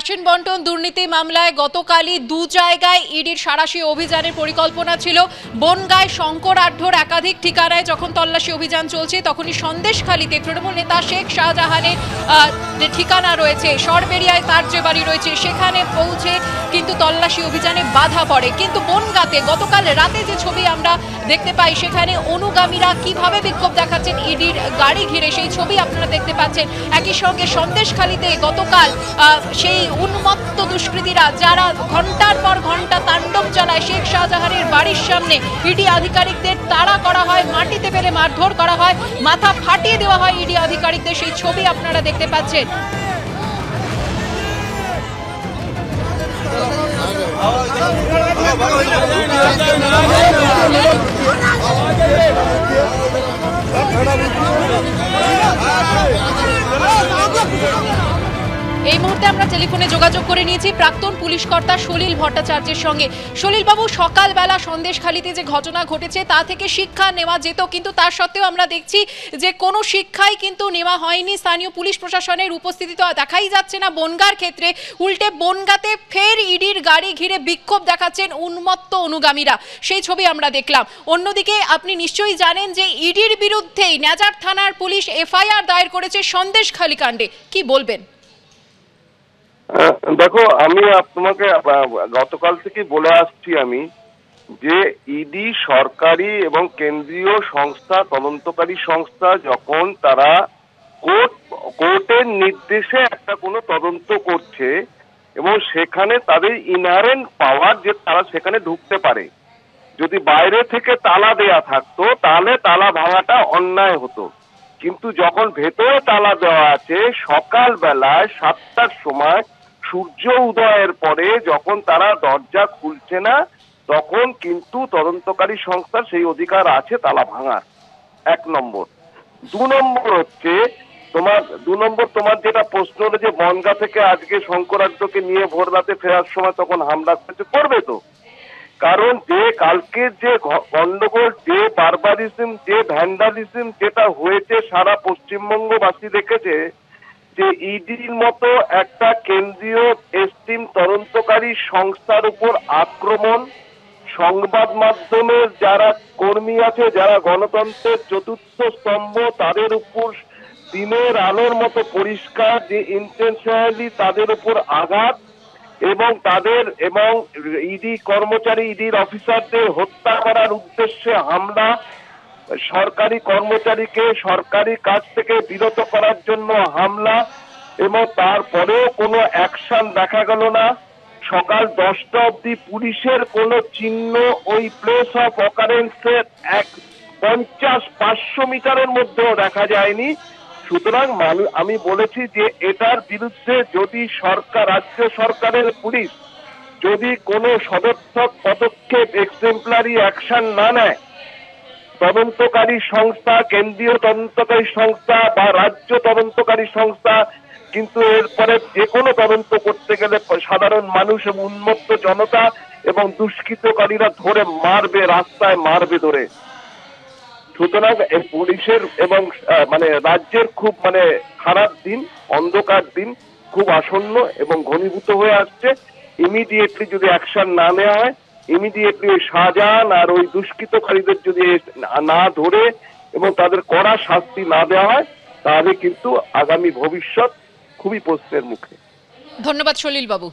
Ration বন্টন দুর্নীতি মামলায় গতকালই দু জায়গায় ইডির সাঁড়াশি অভিযানের পরিকল্পনা ছিল। বনগাঁয় শঙ্কর আঢ্যর একাধিক ঠিকানায় যখন তল্লাশি অভিযান চলছে তখনই সন্দেশখালীতে তৃণমূল নেতা শেখ শাহজাহানের যে ঠিকানা রয়েছে, সরবেরিয়ায় তার যে বাড়ি রয়েছে, সেখানে পৌঁছে কিন্তু তল্লাশি অভিযানে বাধা পড়ে। কিন্তু বনগাঁতে গতকাল রাতে যে ছবি আমরা দেখতে পাই, সেখানে অনুগামীরা কিভাবে বিক্ষোভ দেখাচ্ছেন ইডির গাড়ি ঘিরে, সেই ছবি আপনারা দেখতে পাচ্ছেন। একই সঙ্গে সন্দেশখালীতে গতকাল সেই উন্মত্ত দুষ্কৃতীরা যারা ঘন্টার পর ঘন্টা তাণ্ডব চালায় শেখ শাহজাহানের বাড়ির সামনে, ইডি আধিকারিকদের তাড়া করা হয়, মাটিতে ফেলে মারধর করা হয়, মাথা ফাটিয়ে দেওয়া হয় ইডি আধিকারিকদের, সেই ছবি আপনারা দেখতে পাচ্ছেন। এই মুহূর্তে আমরা টেলিফোনে যোগাযোগ করে নিয়েছি প্রাক্তন পুলিশ কর্তা সলিল ভট্টাচার্যের সঙ্গে। সলিল বাবু, সকালবেলা সন্দেশখালীতে যে ঘটনা ঘটেছে তা থেকে শিক্ষা নেওয়া যেত, কিন্তু তার সত্ত্বেও আমরা দেখছি যে কোনো শিক্ষাই কিন্তু নেওয়া হয়নি। স্থানীয় পুলিশ প্রশাসনের উপস্থিতি তো দেখাই যাচ্ছে না বনগাঁর ক্ষেত্রে, উল্টে বনগাঁতে ফের ইডির গাড়ি ঘিরে বিক্ষোভ দেখাচ্ছেন উন্মত্ত অনুগামীরা, সেই ছবি আমরা দেখলাম। অন্যদিকে আপনি নিশ্চয়ই জানেন যে ইডির বিরুদ্ধেই নেজার থানার পুলিশ এফআইআর দায়ের করেছে সন্দেশখালী কাণ্ডে, কি বলবেন? দেখো, আমি তোমাকে গতকাল থেকে বলে আসছি আমি যে ইডি সরকারি এবং কেন্দ্রীয় সংস্থা, তদন্তকারী সংস্থা, যখন তারা কোর্টের নির্দেশে একটা কোনো তদন্ত করছে এবং সেখানে তাদের ইনহারেন্ট পাওয়ার যে তারা সেখানে ঢুকতে পারে। যদি বাইরে থেকে তালা দেয়া থাকতো তাহলে তালা ভাঙাটা অন্যায় হতো, কিন্তু যখন ভেতরে তালা দেওয়া আছে, সকালবেলায় 7টার সময় সূর্য উদয়ের পরে যখন তারা দরজা খুলছে না, তখন কিন্তু তদন্তকারী সংস্থার সেই অধিকার আছে তালা ভাঙার। 1 নম্বর। 2 নম্বর হচ্ছে তোমার যেটা প্রশ্ন হলো যে বনগাঁ থেকে আজকে শঙ্করাঢ্যকে নিয়ে ভোর রাতে ফেরার সময় তখন হামলা করবে তো, কারণ যে কালকে যে গন্ডগোল, যে বারবারিজম, যে ভ্যান্ডালিজম যেটা হয়েছে সারা পশ্চিমবঙ্গবাসী দেখেছে, যে ইডির মতো একটা কেন্দ্রীয় এস্টিম তদন্তকারী সংস্থার উপর আক্রমণ, সংবাদ মাধ্যমের যারা কর্মী আছে, যারা গণতন্ত্রের চতুর্থ স্তম্ভ, তাদের উপর দিনের আলোর মতো পরিষ্কার যে ইন্টেনশনালি তাদের উপর আঘাত এবং ইডি কর্মচারী, ইডির অফিসারদের হত্যা করার উদ্দেশ্যে হামলা, সরকারি কর্মচারীকে সরকারি কাজ থেকে বিরত করার জন্য হামলা, এবং তারপরেও কোনো অ্যাকশন দেখা গেল না। সকাল 10টা অবধি পুলিশের কোনো চিহ্ন ওই প্লেস অফ অকারেন্সের 50-500 মিটারের মধ্যেও দেখা যায়নি। সুতরাং আমি বলেছি যে এটার বিরুদ্ধে যদি রাজ্য সরকারের পুলিশ যদি কোনো সদর্থক পদক্ষেপ, এক্সেম্পলারি অ্যাকশন না নেয়, তদন্তকারী সংস্থা, কেন্দ্রীয় তদন্তকারী সংস্থা বা রাজ্য তদন্তকারী সংস্থা কিন্তু এরপরে যে কোনো তদন্ত করতে গেলে সাধারণ মানুষ এবং উন্মত্ত জনতা এবং দুষ্কৃতকারীরা ধরে মারবে, রাস্তায় মারবে ধরে। সুতরাং পুলিশের এবং রাজ্যের খুব খারাপ দিন, অন্ধকার দিন খুব আসন্ন এবং ঘনীভূত হয়ে আসছে। ইমিডিয়েটলি যদি অ্যাকশন না নেওয়া হয়, ইমিডিয়েটলি ওই শাহজাহান আর ওই দুষ্কৃতকারীদের যদি না ধরে এবং তাদের কড়া শাস্তি না দেওয়া হয়, তাহলে কিন্তু আগামী ভবিষ্যৎ খুবই প্রশ্নের মুখে। ধন্যবাদ সলিল বাবু।